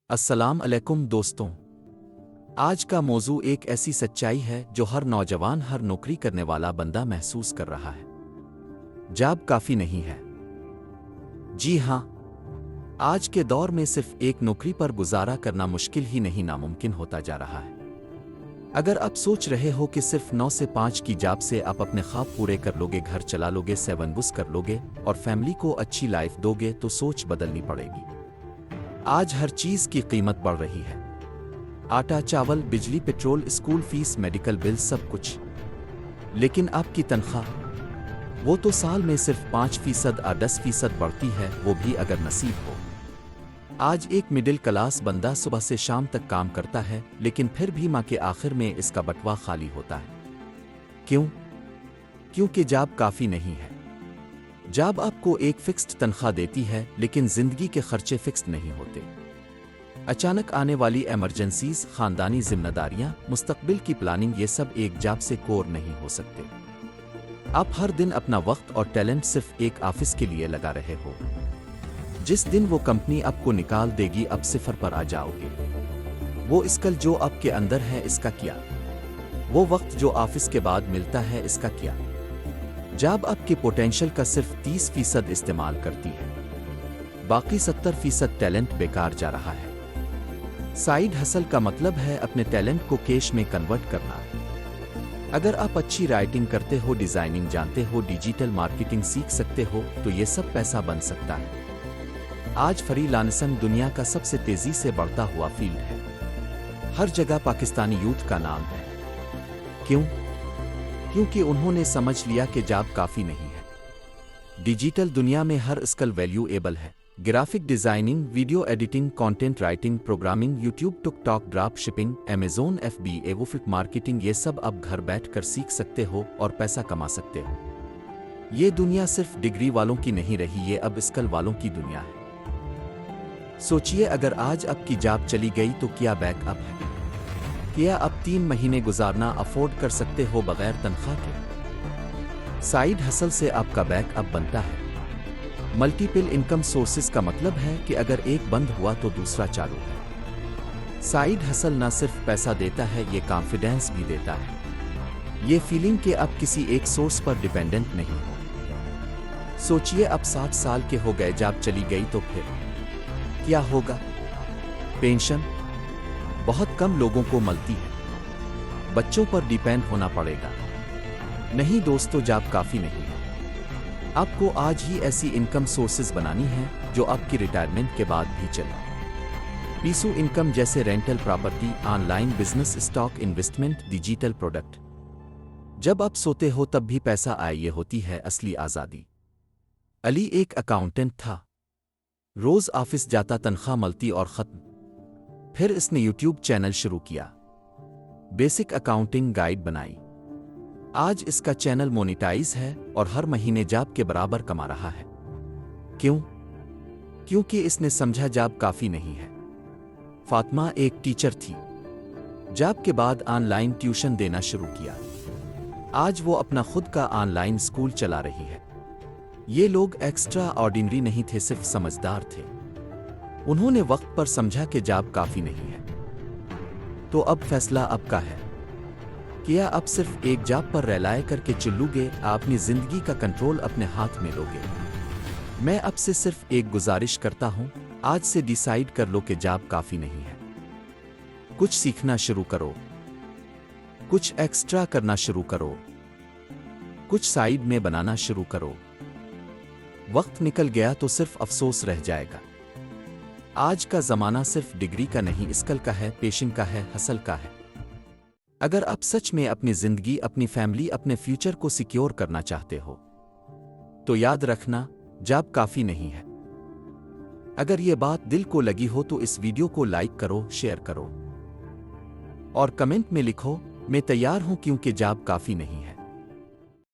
अस्सलाम अलैकुम दोस्तों। आज का मौजू एक ऐसी सच्चाई है जो हर नौजवान, हर नौकरी करने वाला बंदा महसूस कर रहा है। जॉब काफ़ी नहीं है। जी हाँ, आज के दौर में सिर्फ एक नौकरी पर गुजारा करना मुश्किल ही नहीं, नामुमकिन होता जा रहा है। अगर आप सोच रहे हो कि सिर्फ 9 से 5 की जॉब से आप अपने ख्वाब पूरे कर लोगे, घर चला लोगे, 7 बुस कर लोगे और फैमिली को अच्छी लाइफ दोगे, तो सोच बदलनी पड़ेगी। आज हर चीज़ की कीमत बढ़ रही है। आटा, चावल, बिजली, petrol, school fees, medical bill, सब कुछ। लेकिन आपकी तनख्वाह, वो तो साल में सिर्फ 5% या 10% बढ़ती है, वो भी अगर नसीब हो। आज एक मिडिल क्लास बंदा सुबह से शाम तक काम करता है, लेकिन फिर भी माह के आखिर में इसका बटवा खाली होता है। क्यों? क्योंकि जॉब काफ़ी नहीं है। जॉब आपको एक फिक्स्ड तनख्वाह देती है, लेकिन जिंदगी के खर्चे फिक्स्ड नहीं होते। अचानक आने वाली इमरजेंसीज, खानदानी जिम्मेदारियां, मुस्तकबिल की प्लानिंग, ये सब एक जॉब से कोर नहीं हो सकते। आप हर दिन अपना वक्त और टैलेंट सिर्फ एक ऑफिस के लिए लगा रहे हो। जिस दिन वो कंपनी आपको निकाल देगी, आप सिफर पर आ जाओगे। वो स्किल जो आपके अंदर है, इसका क्या? वो वक्त जो ऑफिस के बाद मिलता है, इसका क्या? जॉब आपके पोटेंशियल का सिर्फ 30% इस्तेमाल करती है, बाकी 70% टैलेंट बेकार जा रहा है। साइड हसल का मतलब है अपने टैलेंट को कैश में कन्वर्ट करना। अगर आप अच्छी राइटिंग करते हो, डिजाइनिंग जानते हो, डिजिटल मार्केटिंग सीख सकते हो, तो ये सब पैसा बन सकता है। आज फ्रीलांसिंग दुनिया का सबसे तेजी से बढ़ता हुआ फील्ड है। हर जगह पाकिस्तानी यूथ का नाम है। क्यों? क्योंकि उन्होंने समझ लिया कि जॉब काफ़ी नहीं है। डिजिटल दुनिया में हर स्किल वैल्यूएबल है। Graphic designing, video editing, content writing, programming, YouTube, TikTok, drop shipping, Amazon FBA, वुफिक मार्केटिंग, ये सब अब घर बैठकर सीख सकते हो और पैसा कमा सकते हो। ये दुनिया सिर्फ डिग्री वालों की नहीं रही, ये अब स्किल वालों की दुनिया है। सोचिए, अगर आज आपकी जॉब चली गई तो क्या बैकअप है? क्या आप 3 महीने गुजारना अफोर्ड कर सकते हो बगैर तनख्वाह के? साइड हसल से आपका बैकअप बनता है। मल्टीपल इनकम सोर्सेज का मतलब है कि अगर एक बंद हुआ तो दूसरा चालू है। साइड हसल ना सिर्फ पैसा देता है, ये कॉन्फिडेंस भी देता है। ये फीलिंग कि आप किसी एक सोर्स पर डिपेंडेंट नहीं हो। सोचिए, आप 60 साल के हो गए, जॉब चली गई तो फिर क्या होगा? पेंशन बहुत कम लोगों को मिलती है। बच्चों पर डिपेंड होना पड़ेगा। नहीं दोस्तों, जॉब काफ़ी नहीं है। आपको आज ही ऐसी इनकम सोर्सेज बनानी है जो आपकी रिटायरमेंट के बाद भी चले। पीसू इनकम जैसे rental property, online business, stock investment, digital product. जब आप सोते हो तब भी पैसा आए, ये होती है असली आज़ादी। अली एक अकाउंटेंट था। रोज़ ऑफिस जाता, तनख्वाह मिलती और ख़त्म। फिर इसने यूट्यूब चैनल शुरू किया, बेसिक अकाउंटिंग गाइड बनाई। आज इसका चैनल मोनेटाइज है और हर महीने जॉब के बराबर कमा रहा है। क्यों? क्योंकि इसने समझा जॉब काफ़ी नहीं है। फातिमा एक टीचर थी। जॉब के बाद ऑनलाइन ट्यूशन देना शुरू किया। आज वो अपना खुद का ऑनलाइन स्कूल चला रही है। ये लोग एक्स्ट्रा ऑर्डिनरी नहीं थे, सिर्फ समझदार थे। उन्होंने वक्त पर समझा कि जॉब काफ़ी नहीं है। तो अब फैसला आपका है। क्या आप सिर्फ एक जॉब पर रिलाय करके चलोगे? आप अपनी जिंदगी का कंट्रोल अपने हाथ में लोगे? मैं आपसे सिर्फ एक गुजारिश करता हूं, आज से डिसाइड कर लो कि जॉब काफ़ी नहीं है। कुछ सीखना शुरू करो, कुछ एक्स्ट्रा करना शुरू करो, कुछ साइड में बनाना शुरू करो। वक्त निकल गया तो सिर्फ अफसोस रह जाएगा। आज का ज़माना सिर्फ डिग्री का नहीं, स्किल का है, पेशन का है, हसल का है। अगर आप सच में अपनी ज़िंदगी, अपनी फैमिली, अपने फ्यूचर को सिक्योर करना चाहते हो, तो याद रखना, जॉब काफ़ी नहीं है। अगर ये बात दिल को लगी हो तो इस वीडियो को लाइक करो, शेयर करो और कमेंट में लिखो, मैं तैयार हूं, क्योंकि जॉब काफ़ी नहीं है।